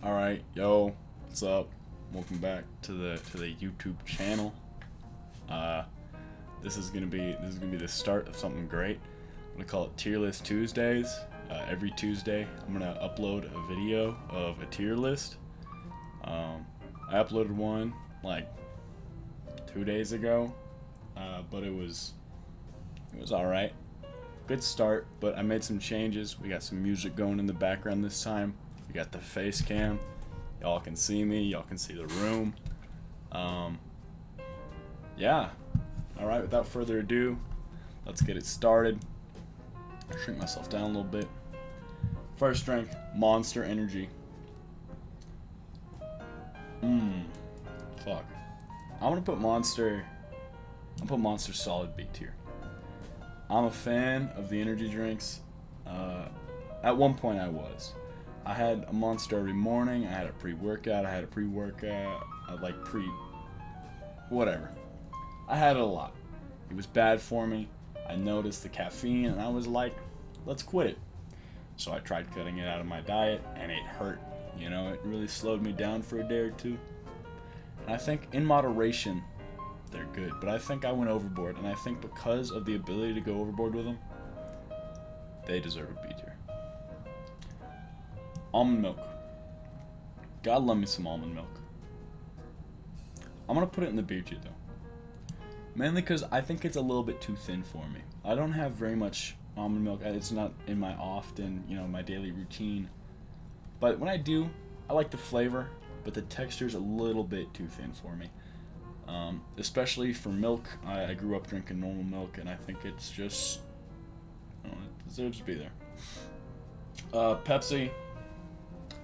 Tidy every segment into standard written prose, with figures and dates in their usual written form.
All right, yo, what's up? Welcome back to the YouTube channel. Uh, this is gonna be the start of something great. I'm gonna call it Tier List Tuesdays. Every Tuesday, I'm gonna upload a video of a tier list. I uploaded one like 2 days ago, but it was all right. Good start, but I made some changes. We got some music going in the background this time. We got the face cam. Y'all can see me. Y'all can see the room. Um, yeah. All right. Without further ado, let's get it started. Shrink myself down a little bit. First drink, Monster Energy. Fuck. I'm gonna put Monster. I'll put Monster solid B tier. I'm a fan of the energy drinks. At one point, I was. I had a Monster every morning. I had a pre-workout. I had a pre-workout. Whatever. I had it a lot. It was bad for me. I noticed the caffeine, and I was like, let's quit it. So I tried cutting it out of my diet, and it hurt. You know, it really slowed me down for a day or two. And I think in moderation, they're good. But I think I went overboard, and I think because of the ability to go overboard with them, they deserve a B tier. Almond milk. God love me some almond milk. I'm gonna put it in the B tier though. Mainly because I think it's a little bit too thin for me. I don't have very much almond milk. It's not in my my daily routine. But when I do, I like the flavor, but the texture's a little bit too thin for me. Especially for milk. I grew up drinking normal milk, and I think it's just, I don't know, it deserves to be there. Pepsi.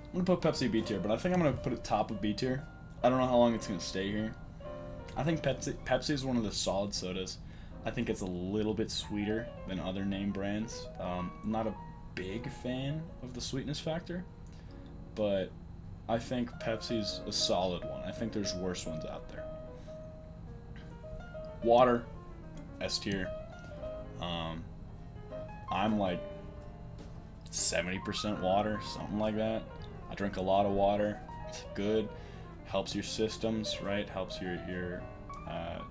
I'm gonna put Pepsi B tier, but I think I'm gonna put it top of B tier. I don't know how long it's gonna stay here. I think Pepsi is one of the solid sodas. I think it's a little bit sweeter than other name brands. Not a big fan of the sweetness factor, but I think Pepsi's a solid one. I think there's worse ones out there. Water, S tier. I'm like 70% water, something like that. I drink a lot of water. It's good. Helps your systems, right? Helps your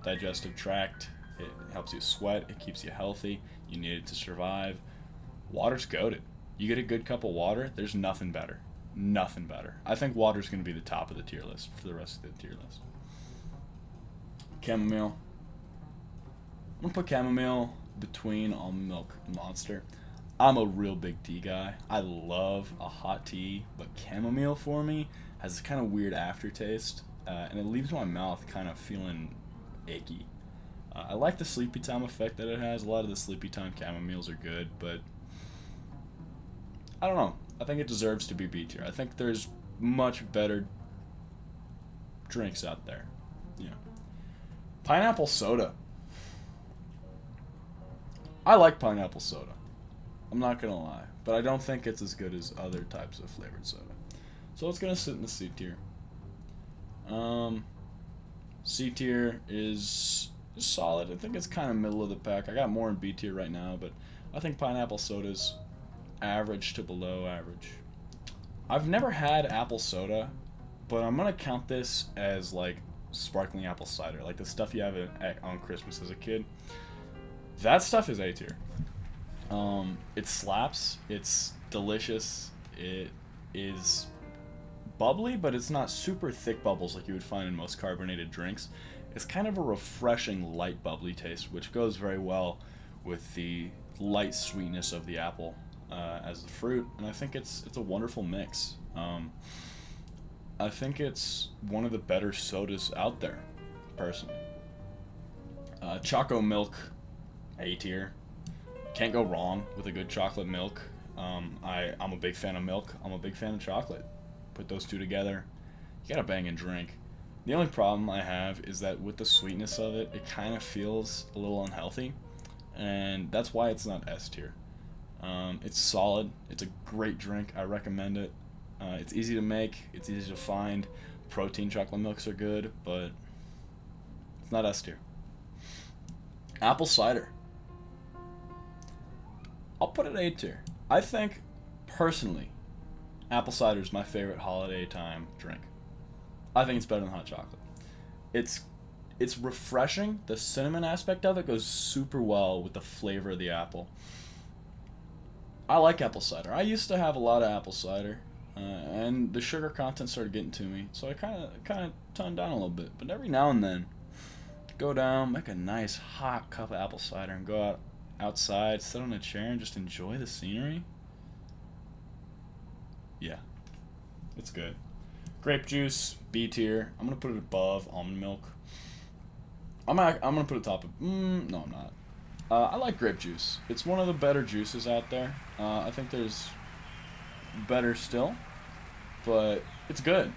digestive tract. It helps you sweat. It keeps you healthy. You need it to survive. Water's goated. You get a good cup of water, there's nothing better. Nothing better. I think water's going to be the top of the tier list for the rest of the tier list. Chamomile. I'm going to put chamomile between almond milk and Monster. I'm a real big tea guy. I love a hot tea, but chamomile for me has this kind of weird aftertaste, and it leaves my mouth kind of feeling icky. I like the sleepy time effect that it has. A lot of the sleepy time chamomiles are good, but I don't know. I think it deserves to be B tier. I think there's much better drinks out there. Yeah. Pineapple soda. I like pineapple soda. I'm not gonna lie, but I don't think it's as good as other types of flavored soda. So it's gonna sit in the C tier. C tier is solid. I think it's kind of middle of the pack. I got more in B tier right now, but I think pineapple soda's average to below average. I've never had apple soda, but I'm gonna count this as like sparkling apple cider, like the stuff you have on Christmas as a kid. That stuff is A tier. It slaps. It's delicious. It is bubbly, but it's not super thick bubbles like you would find in most carbonated drinks. It's kind of a refreshing, light, bubbly taste, which goes very well with the light sweetness of the apple as the fruit, and I think it's a wonderful mix. I think it's one of the better sodas out there, personally. Choco milk, A tier. Can't go wrong with a good chocolate milk. I'm a big fan of milk. I'm a big fan of chocolate. Put those two together, you got a banging drink. The only problem I have is that with the sweetness of it, it kind of feels a little unhealthy, and that's why it's not S tier. It's solid. It's a great drink. I recommend it. It's easy to make. It's easy to find. Protein chocolate milks are good, but it's not S tier. Apple cider. I'll put it A tier. I think, personally, Apple cider is my favorite holiday time drink. I think it's better than hot chocolate. It's it's refreshing. The cinnamon aspect of it goes super well with the flavor of the apple. I like apple cider. I used to have a lot of apple cider, and the sugar content started getting to me, so I kind of toned down a little bit. But every now and then, go down, make a nice hot cup of apple cider, and go outside, sit on a chair, and just enjoy the scenery. Yeah, it's good. Grape juice, B tier. I'm gonna put it above almond milk. I'm gonna put it top of. No, I'm not. I like grape juice. It's one of the better juices out there. I think there's better still, but it's good.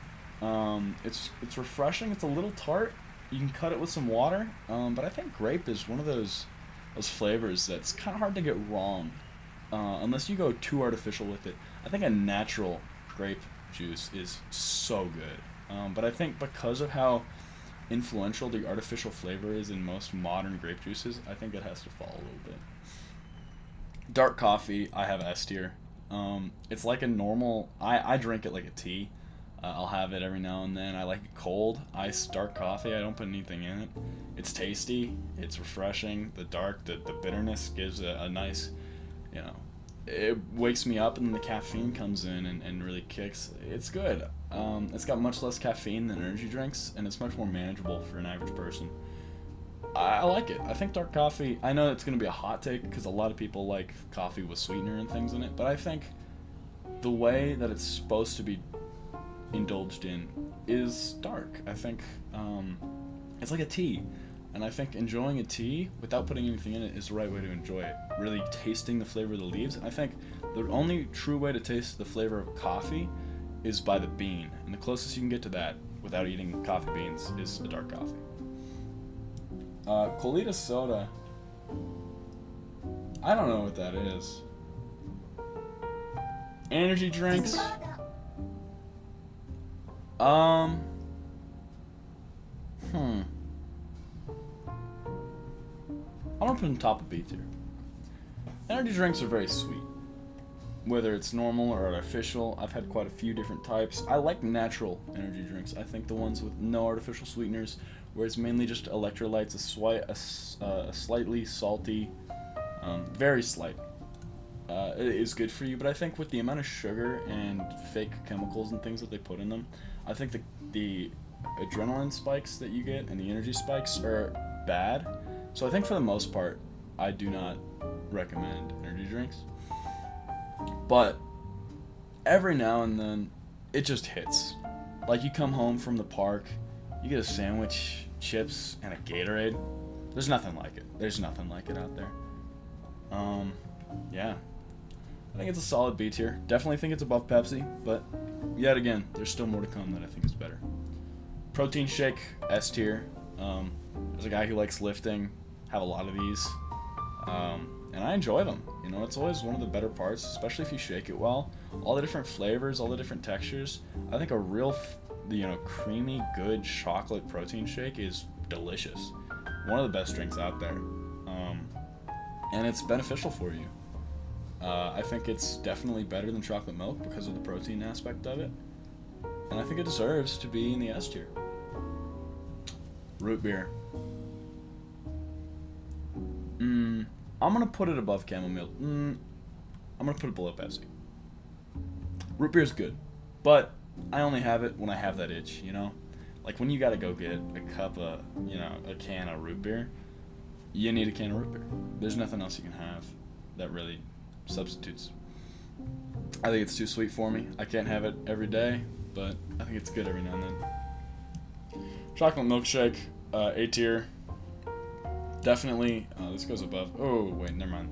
It's refreshing. It's a little tart. You can cut it with some water. But I think grape is one of those flavors that's kind of hard to get wrong, unless you go too artificial with it. I think a natural grape juice is so good. But I think because of how influential the artificial flavor is in most modern grape juices, I think it has to fall a little bit. Dark coffee, I have S tier. It's like a normal. I drink it like a tea. I'll have it every now and then. I like it cold, iced dark coffee. I don't put anything in it. It's tasty. It's refreshing. The bitterness gives a nice, you know, it wakes me up, and then the caffeine comes in and really kicks. It's good. It's got much less caffeine than energy drinks, and it's much more manageable for an average person. I like it. I think dark coffee, I know it's going to be a hot take because a lot of people like coffee with sweetener and things in it, but I think the way that it's supposed to be indulged in is dark. I think it's like a tea. And I think enjoying a tea without putting anything in it is the right way to enjoy it. Really tasting the flavor of the leaves. And I think the only true way to taste the flavor of coffee is by the bean. And the closest you can get to that without eating coffee beans is a dark coffee. Colita soda. I don't know what that is. Energy drinks. I'm gonna put them top of B tier. Energy drinks are very sweet. Whether it's normal or artificial, I've had quite a few different types. I like natural energy drinks. I think the ones with no artificial sweeteners, where it's mainly just electrolytes, a slightly salty, very slight, is good for you. But I think with the amount of sugar and fake chemicals and things that they put in them, I think the adrenaline spikes that you get and the energy spikes are bad. So I think for the most part, I do not recommend energy drinks. But every now and then, it just hits. Like you come home from the park, you get a sandwich, chips, and a Gatorade. There's nothing like it. There's nothing like it out there. Yeah. I think it's a solid B tier. Definitely think it's above Pepsi, but yet again, there's still more to come that I think is better. Protein shake, S tier. As a guy who likes lifting, have a lot of these, and I enjoy them. You know, it's always one of the better parts, especially if you shake it well. All the different flavors, all the different textures. I think a real, creamy, good chocolate protein shake is delicious. One of the best drinks out there, and it's beneficial for you. I think it's definitely better than chocolate milk because of the protein aspect of it, and I think it deserves to be in the S tier. Root beer. I'm gonna put it above chamomile. I'm gonna put it below Pepsi. Root beer is good, but I only have it when I have that itch, Like when you gotta go get a cup of, a can of root beer, you need a can of root beer. There's nothing else you can have that really substitutes. I think it's too sweet for me. I can't have it every day, but I think it's good every now and then. Chocolate milkshake, A tier. Definitely, this goes above. Oh, wait, never mind.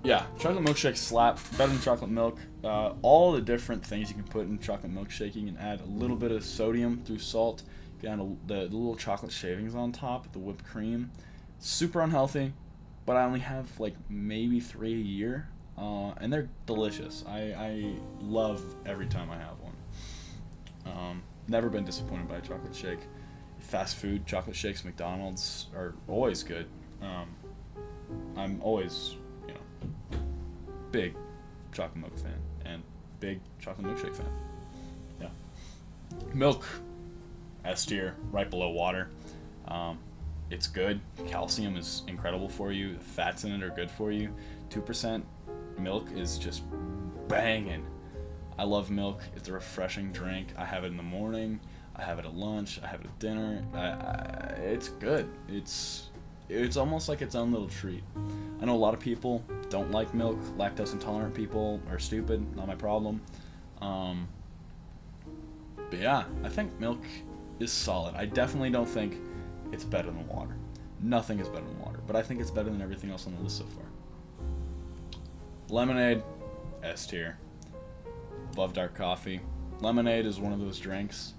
Yeah, chocolate milkshake slap, better than chocolate milk. All the different things you can put in chocolate milkshake. You can add a little bit of sodium through salt. You can add the little chocolate shavings on top, the whipped cream. Super unhealthy, but I only have like maybe 3 a year, and they're delicious. I love every time I have one. Never been disappointed by a chocolate shake. Fast food chocolate shakes, McDonald's are always good. I'm always, big chocolate milk fan and big chocolate milkshake fan. Yeah. Milk, S tier, right below water. It's good. Calcium is incredible for you. The fats in it are good for you. 2% milk is just banging. I love milk. It's a refreshing drink. I have it in the morning. I have it at lunch. I have it at dinner. It's good. It's almost like its own little treat. I know a lot of people don't like milk. Lactose intolerant people are stupid. Not my problem. But yeah, I think milk is solid. I definitely don't think it's better than water. Nothing is better than water. But I think it's better than everything else on the list so far. Lemonade, S tier. Love dark coffee. Lemonade is one of those drinks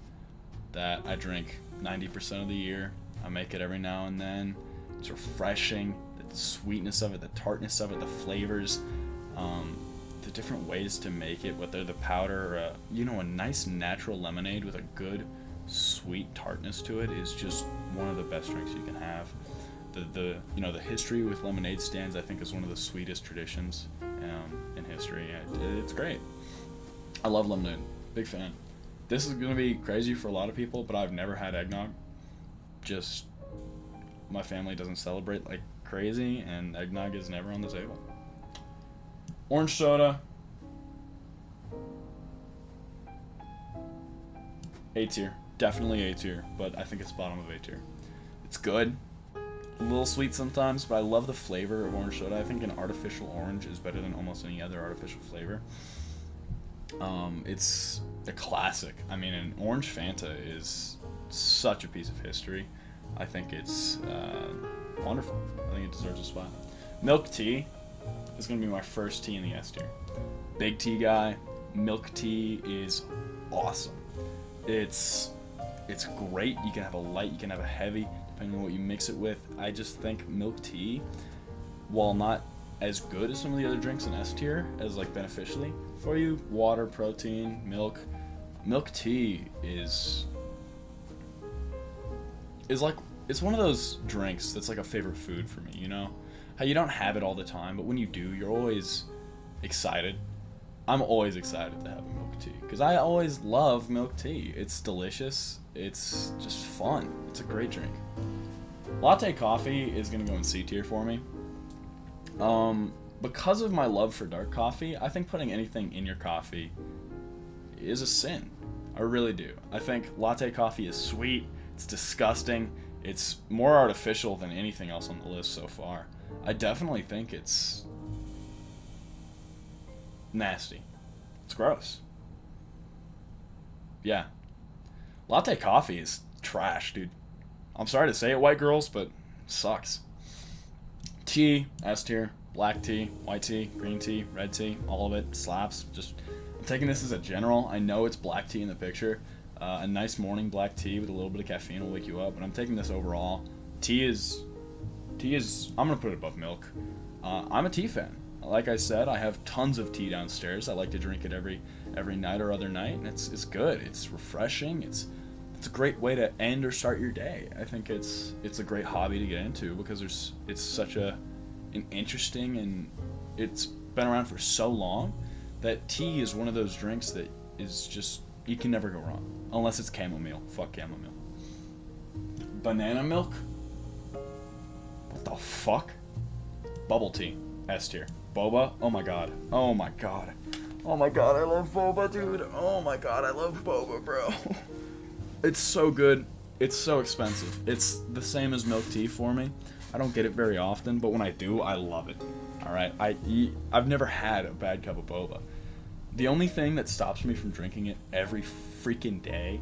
that I drink 90% of the year. I make it every now and then. It's refreshing. The sweetness of it, the tartness of it, the flavors, the different ways to make it, whether the powder or a nice natural lemonade with a good sweet tartness to it is just one of the best drinks you can have. The history with lemonade stands, I think, is one of the sweetest traditions in history. It's great. I love lemonade. Big fan. This is going to be crazy for a lot of people, but I've never had eggnog. Just, my family doesn't celebrate like crazy, and eggnog is never on the table. Orange soda. A tier. Definitely A tier, but I think it's bottom of A tier. It's good. A little sweet sometimes, but I love the flavor of orange soda. I think an artificial orange is better than almost any other artificial flavor. It's a classic. I mean, an orange Fanta is such a piece of history. I think it's wonderful. I think it deserves a spot. Milk tea is going to be my first tea in the S tier. Big tea guy. Milk tea is awesome. It's great. You can have a light, you can have a heavy, depending on what you mix it with. I just think milk tea, while not as good as some of the other drinks in S tier, as like beneficially for you, water, protein, milk tea is like, it's one of those drinks that's like a favorite food for me, you know? How you don't have it all the time, but when you do, you're always excited. I'm always excited to have a milk tea, because I always love milk tea. It's delicious. It's just fun. It's a great drink. Latte coffee is going to go in C tier for me. Because of my love for dark coffee, I think putting anything in your coffee is a sin. I really do. I think latte coffee is sweet. It's disgusting. It's more artificial than anything else on the list so far. I definitely think it's nasty. It's gross. Yeah. Latte coffee is trash, dude. I'm sorry to say it, white girls, but it sucks. Tea, S tier. Black tea, white tea, green tea, red tea, all of it slaps. Just, I'm taking this as a general. I know it's black tea in the picture. A nice morning black tea with a little bit of caffeine will wake you up, but I'm taking this overall. Tea is, I'm going to put it above milk. I'm a tea fan. Like I said, I have tons of tea downstairs. I like to drink it every night or other night, and it's good. It's refreshing. It's a great way to end or start your day. I think it's a great hobby to get into, because it's such an interesting, and it's been around for so long that tea is one of those drinks that is just, you can never go wrong, unless it's chamomile. Fuck chamomile. Banana milk? What the fuck? Bubble tea, S tier. Boba? Oh my god. Oh my god. Oh my god, I love boba, dude. Oh my god, I love boba, bro. It's so good. It's so expensive. It's the same as milk tea for me. I don't get it very often, but when I do, I love it. Alright? I've never had a bad cup of boba. The only thing that stops me from drinking it every freaking day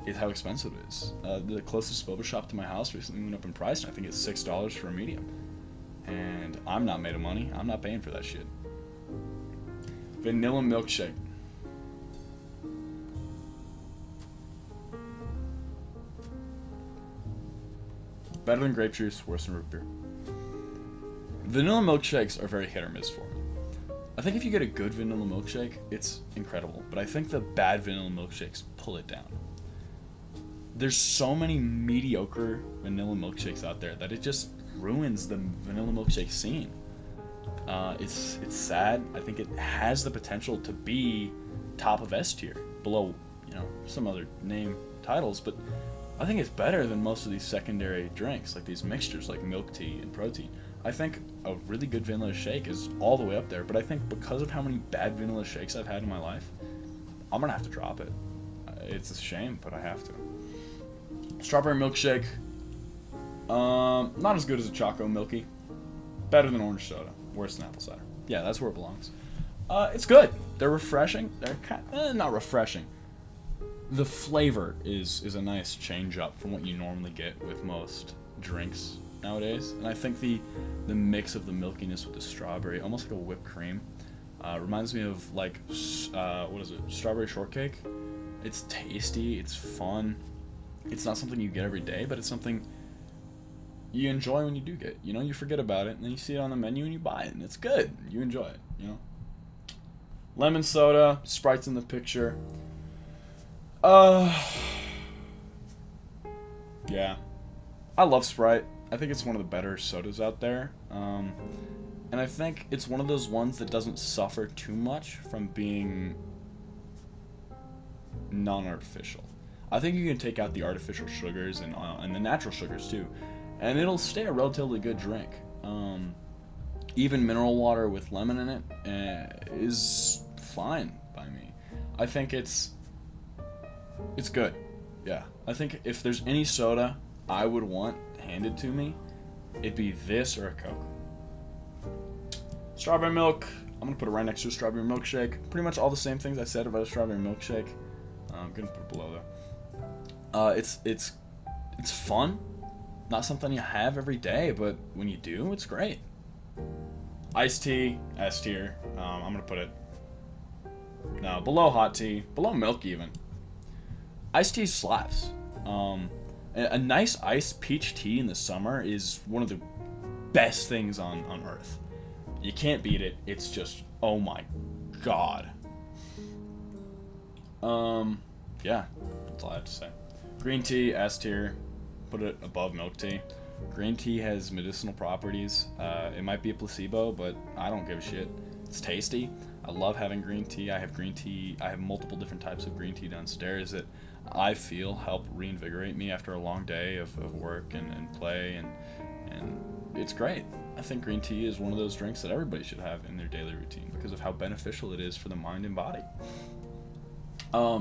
is how expensive it is. The closest boba shop to my house recently went up in price, and I think it's $6 for a medium. And I'm not made of money. I'm not paying for that shit. Vanilla milkshake. Better than grape juice, worse than root beer. Vanilla milkshakes are very hit or miss for me. I think if you get a good vanilla milkshake, it's incredible. But I think the bad vanilla milkshakes pull it down. There's so many mediocre vanilla milkshakes out there that it just ruins the vanilla milkshake scene. It's sad. I think it has the potential to be top of S tier, below, you know, some other name titles, but I think it's better than most of these secondary drinks, like these mixtures like milk tea and protein. I think a really good vanilla shake is all the way up there, but I think because of how many bad vanilla shakes I've had in my life, I'm gonna have to drop it. It's a shame, but I have to. Strawberry milkshake, not as good as a Choco Milky. Better than orange soda. Worse than apple cider. Yeah, that's where it belongs. It's good. They're refreshing. They're not refreshing. The flavor is a nice change up from what you normally get with most drinks nowadays. And I think the mix of the milkiness with the strawberry, almost like a whipped cream, reminds me of like what is it? Strawberry shortcake. It's tasty. It's fun. It's not something you get every day, but it's something you enjoy when you do get it. You know, you forget about it, and then you see it on the menu and you buy it, and it's good. You enjoy it, you know? Lemon soda, Sprite's in the picture. Yeah. I love Sprite. I think it's one of the better sodas out there. And I think it's one of those ones that doesn't suffer too much from being non-artificial. I think you can take out the artificial sugars and the natural sugars too, and it'll stay a relatively good drink. Even mineral water with lemon in it is fine by me. I think it's good. Yeah, I think if there's any soda I would want handed to me, it'd be this or a Coke. Strawberry milk, I'm gonna put it right next to a strawberry milkshake. Pretty much all the same things I said about a strawberry milkshake. I'm gonna put it below though. It's fun. Not something you have every day, but when you do, it's great. Iced tea, S tier. I'm gonna put it below hot tea, below milk even. Iced tea slaps. A nice iced peach tea in the summer is one of the best things on earth. You can't beat it. It's just, oh my god. Yeah, that's all I have to say. Green tea, S tier. Put it above milk tea. Green tea has medicinal properties. It might be a placebo, but I don't give a shit. It's tasty. I love having green tea. I have green tea. I have multiple different types of green tea downstairs that I feel help reinvigorate me after a long day of work and play, and it's great. I think green tea is one of those drinks that everybody should have in their daily routine because of how beneficial it is for the mind and body.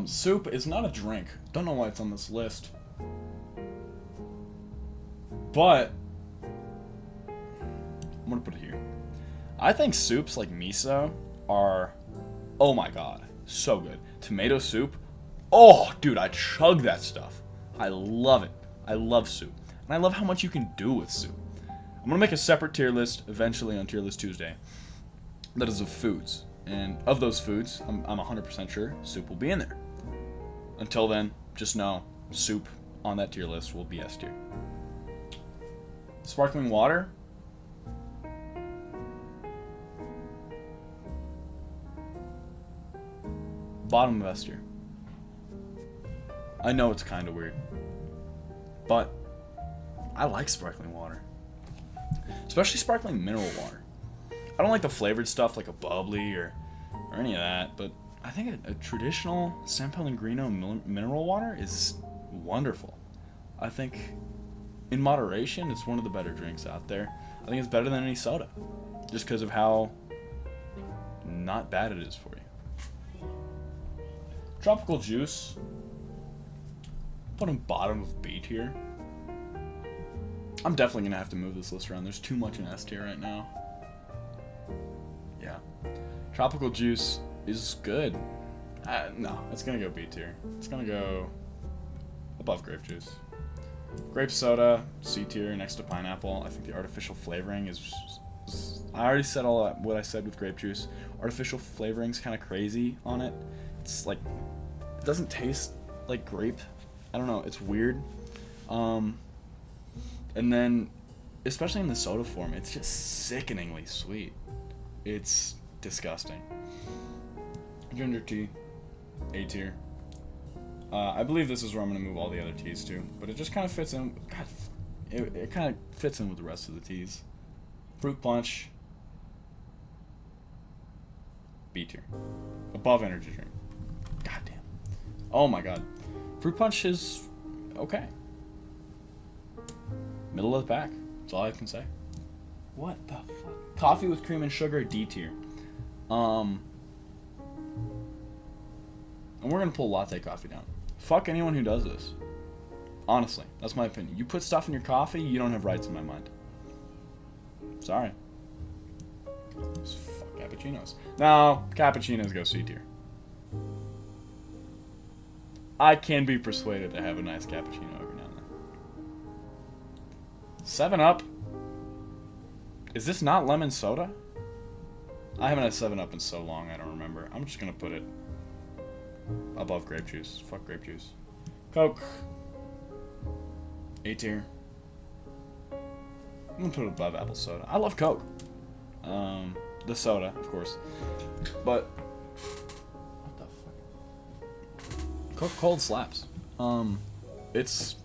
Soup is not a drink. Don't know why it's on this list. But I'm gonna put it here. I think soups like miso are, oh my god, so good. Tomato soup, oh dude, I chug that stuff. I love it. I love soup. And I love how much you can do with soup. I'm gonna make a separate tier list eventually on Tier List Tuesday that is of foods. And of those foods, I'm 100% sure soup will be in there. Until then, just know soup on that tier list will be S tier. Sparkling water. Bottom of S tier. I know it's kind of weird, but I like sparkling water. Especially sparkling mineral water. I don't like the flavored stuff like a bubbly or any of that, but I think a traditional San Pellegrino mineral water is wonderful. I think in moderation, it's one of the better drinks out there. I think it's better than any soda, just because of how not bad it is for you. Tropical juice. Put in bottom of B tier. I'm definitely gonna have to move this list around. There's too much in S tier right now. Yeah. Tropical juice is good. No, it's gonna go B tier. It's gonna go above grape juice. Grape soda, C tier, next to pineapple. I think the artificial flavoring is I already said all that, what I said with grape juice. Artificial flavoring's kind of crazy on it. It's like, it doesn't taste like grape. I don't know, it's weird. And then, especially in the soda form, it's just sickeningly sweet. It's disgusting. Ginger tea, A tier. I believe this is where I'm going to move all the other teas to, but it just kind of fits in. God, it kind of fits in with the rest of the teas. Fruit punch, B tier. Above energy drink. Oh my god. Fruit punch is okay. Middle of the pack. That's all I can say. What the fuck? Coffee with cream and sugar, D tier. And we're gonna pull latte coffee down. Fuck anyone who does this. Honestly, that's my opinion. You put stuff in your coffee, you don't have rights in my mind. Sorry. Fuck cappuccinos. No, cappuccinos go C tier. I can be persuaded to have a nice cappuccino every now and then. 7-Up? Is this not lemon soda? I haven't had 7-Up in so long, I don't remember. I'm just gonna put it above grape juice. Fuck grape juice. Coke. A tier. I'm gonna put it above apple soda. I love Coke. The soda, of course. But what the fuck? Coke cold slaps. It's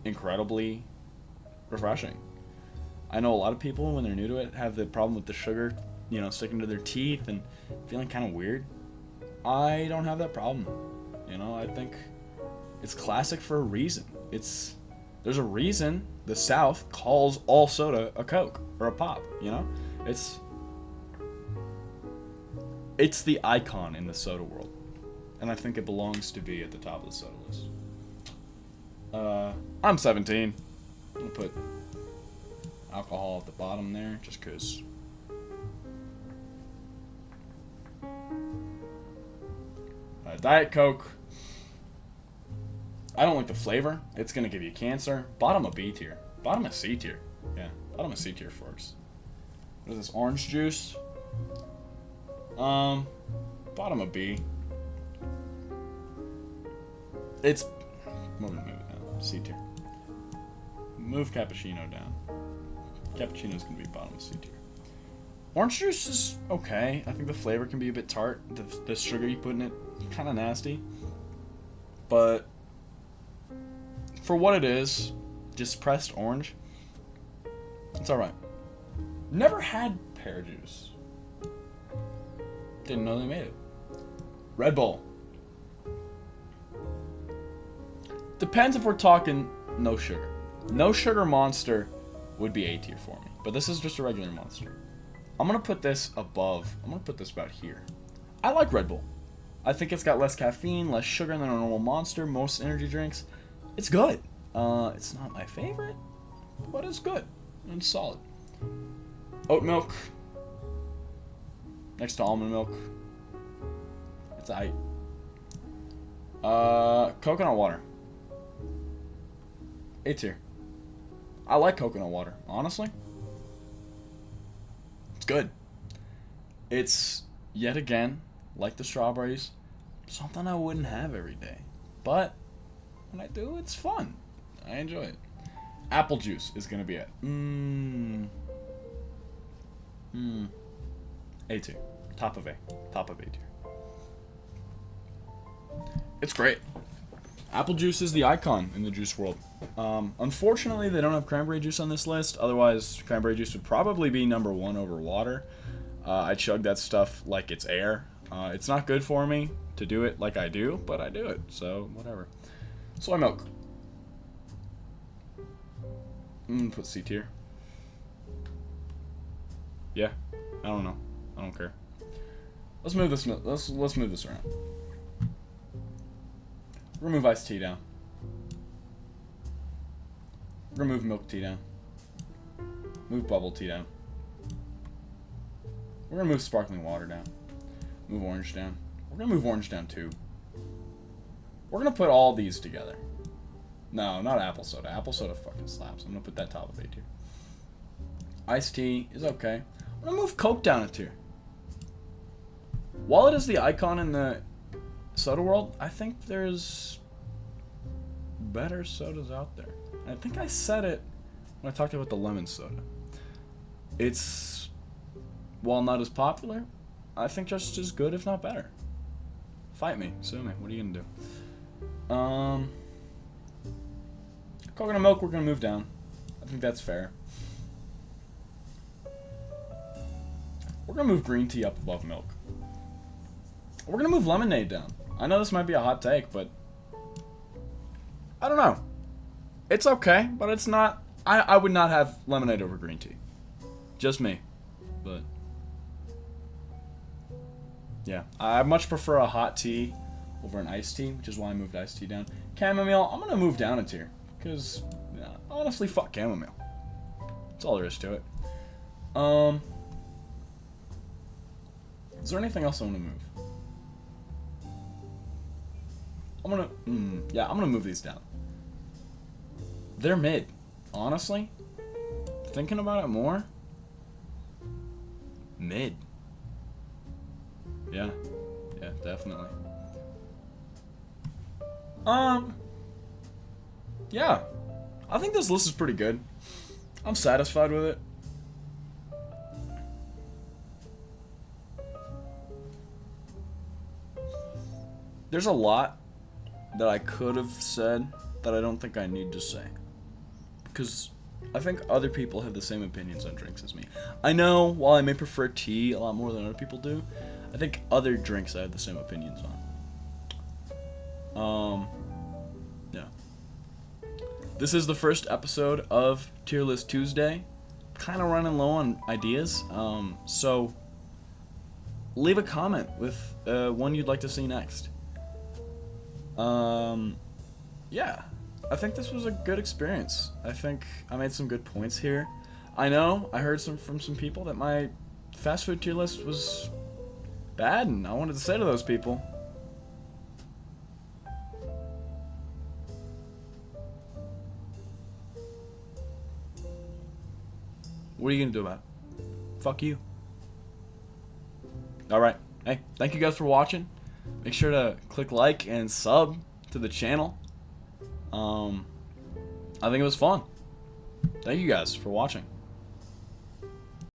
incredibly refreshing. I know a lot of people, when they're new to it, have the problem with the sugar, you know, sticking to their teeth and feeling kind of weird. I don't have that problem. You know, I think it's classic for a reason. There's a reason the South calls all soda a Coke or a pop, you know? It's the icon in the soda world. And I think it belongs to be at the top of the soda list. I'm 17. I'm gonna put alcohol at the bottom there, just because. Diet Coke. I don't like the flavor. It's gonna give you cancer. Bottom of B tier. Bottom of C tier. Yeah, bottom of C tier first. What is this? Orange juice. Bottom of B. It's. I'm gonna move it down. C tier. Move cappuccino down. Cappuccino's gonna be bottom of C tier. Orange juice is okay. I think the flavor can be a bit tart. The sugar you put in it, kind of nasty. But for what it is, just pressed orange, it's alright. Never had pear juice. Didn't know they made it. Red Bull. Depends if we're talking no sugar. No sugar Monster would be A tier for me. But this is just a regular Monster. I'm going to put this above. I'm going to put this about here. I like Red Bull. I think it's got less caffeine, less sugar than a normal Monster. Most energy drinks. It's good. It's not my favorite, but it's good. And it's solid. Oat milk. Next to almond milk. It's aight. Coconut water. A tier. I like coconut water, honestly. It's good. It's, yet again, like the strawberries, something I wouldn't have every day. But when I do, it's fun. I enjoy it. Apple juice is going to be it. A tier. Top of A. Top of A tier. It's great. Apple juice is the icon in the juice world. Unfortunately, they don't have cranberry juice on this list. Otherwise, cranberry juice would probably be number one over water. I chug that stuff like it's air. It's not good for me to do it like I do, but I do it, so whatever. Soy milk. Put C tier. Yeah, I don't know. I don't care. Let's move this. Let's move this around. Remove iced tea down. Remove milk tea down. Move bubble tea down. We're gonna move sparkling water down. Move orange down. We're gonna move orange down too. We're gonna put all these together. No, not apple soda. Apple soda fucking slaps. I'm gonna put that top of A tier. Iced tea is okay. I'm gonna move Coke down a tier. While it is the icon in the soda world, I think there's better sodas out there. I think I said it when I talked about the lemon soda. It's, while not as popular, I think just as good, if not better. Fight me, sue me. What are you gonna do? Coconut milk, we're gonna move down. I think that's fair. We're gonna move green tea up above milk. We're gonna move lemonade down. I know this might be a hot take, but I don't know. It's okay, but it's not. I would not have lemonade over green tea. Just me. But yeah, I much prefer a hot tea over an iced tea, which is why I moved iced tea down. Chamomile, I'm gonna move down a tier because honestly, fuck chamomile. That's all there is to it. Is there anything else I want to move? I'm gonna move these down. They're mid, honestly. Thinking about it more, mid. Yeah, definitely. Yeah, I think this list is pretty good. I'm satisfied with it. There's a lot that I could have said that I don't think I need to say. Because I think other people have the same opinions on drinks as me. I know, while I may prefer tea a lot more than other people do, I think other drinks I have the same opinions on. Yeah. This is the first episode of Tier List Tuesday. Kind of running low on ideas. So leave a comment with one you'd like to see next. Yeah, I think this was a good experience. I think I made some good points here. I know I heard from some people that my fast food tier list was bad, and I wanted to say to those people, what are you gonna do about it? Fuck you. Alright, hey, thank you guys for watching. Make sure to click like and sub to the channel. I think it was fun. Thank you guys for watching.